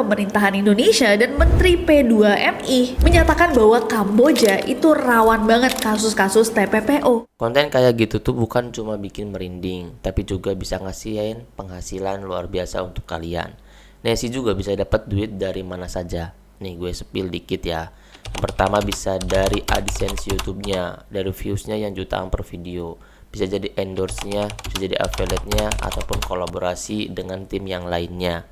pemerintahan Indonesia dan Menteri P2MI menyatakan bahwa Kamboja itu rawan banget kasus-kasus TPPO. Konten kayak gitu tuh bukan cuma bikin merinding, tapi juga bisa ngasihin penghasilan luar biasa untuk kalian. Nesi juga bisa dapat duit dari mana saja. Nih gue spill dikit ya. Yang pertama bisa dari AdSense YouTube-nya, dari views-nya yang jutaan per video. Bisa jadi endorse-nya, bisa jadi affiliate-nya, ataupun kolaborasi dengan tim yang lainnya.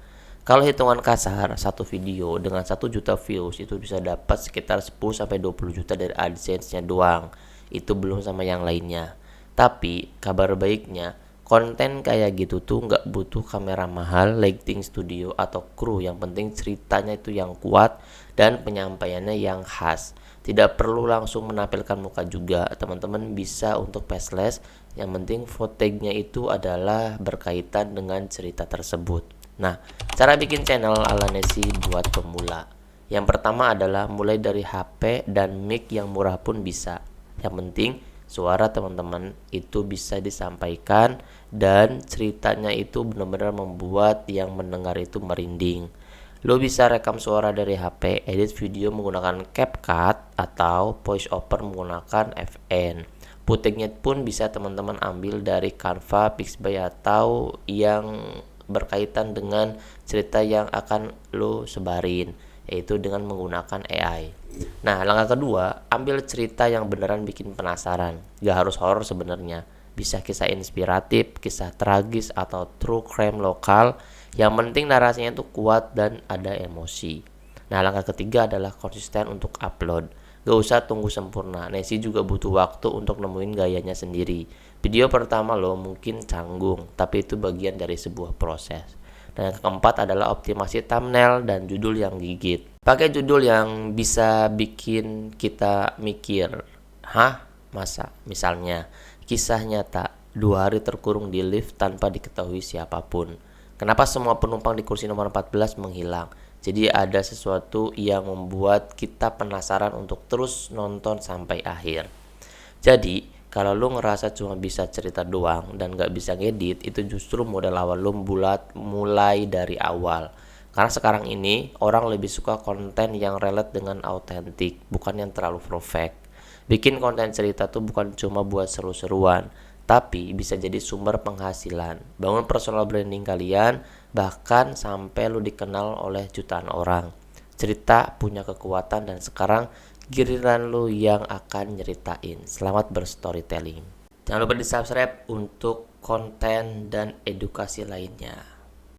Kalau hitungan kasar, satu video dengan 1 juta views itu bisa dapat sekitar 10-20 juta dari AdSense-nya doang. Itu belum sama yang lainnya. Tapi kabar baiknya, konten kayak gitu tuh nggak butuh kamera mahal, lighting studio atau kru. Yang penting ceritanya itu yang kuat dan penyampaiannya yang khas. Tidak perlu langsung menampilkan muka juga, teman-teman bisa untuk faceless. Yang penting footage-nya itu adalah berkaitan dengan cerita tersebut. Nah, cara bikin channel ala Nesi buat pemula. Yang pertama adalah mulai dari HP dan mic yang murah pun bisa. Yang penting suara teman-teman itu bisa disampaikan dan ceritanya itu benar-benar membuat yang mendengar itu merinding. Lo bisa rekam suara dari HP, edit video menggunakan CapCut atau voiceover menggunakan FN. Footage-nya pun bisa teman-teman ambil dari Canva, Pixabay atau yang berkaitan dengan cerita yang akan lo sebarin, yaitu dengan menggunakan AI. Nah, langkah kedua, ambil cerita yang beneran bikin penasaran. Gak harus horor sebenarnya. Bisa kisah inspiratif, kisah tragis, atau true crime lokal. Yang penting narasinya itu kuat dan ada emosi. Nah, langkah ketiga adalah konsisten untuk upload. Gak usah tunggu sempurna. Nesi juga butuh waktu untuk nemuin gayanya sendiri. Video pertama lo mungkin canggung, tapi itu bagian dari sebuah proses. Dan yang keempat adalah optimasi thumbnail dan judul yang gigit. Pakai judul yang bisa bikin kita mikir, hah? Masa? Misalnya, kisah nyata, 2 hari terkurung di lift tanpa diketahui siapapun. Kenapa semua penumpang di kursi nomor 14 menghilang? Jadi ada sesuatu yang membuat kita penasaran untuk terus nonton sampai akhir. Jadi, kalau lu ngerasa cuma bisa cerita doang dan gak bisa ngedit, itu justru modal awal lu mulai dari awal. Karena sekarang ini orang lebih suka konten yang relate dengan autentik, bukan yang terlalu perfect. Bikin konten cerita tuh bukan cuma buat seru-seruan, tapi bisa jadi sumber penghasilan. Bangun personal branding kalian, bahkan sampai lu dikenal oleh jutaan orang. Cerita punya kekuatan dan sekarang giliran lu yang akan nyeritain. Selamat berstorytelling. Jangan lupa di subscribe untuk konten dan edukasi lainnya.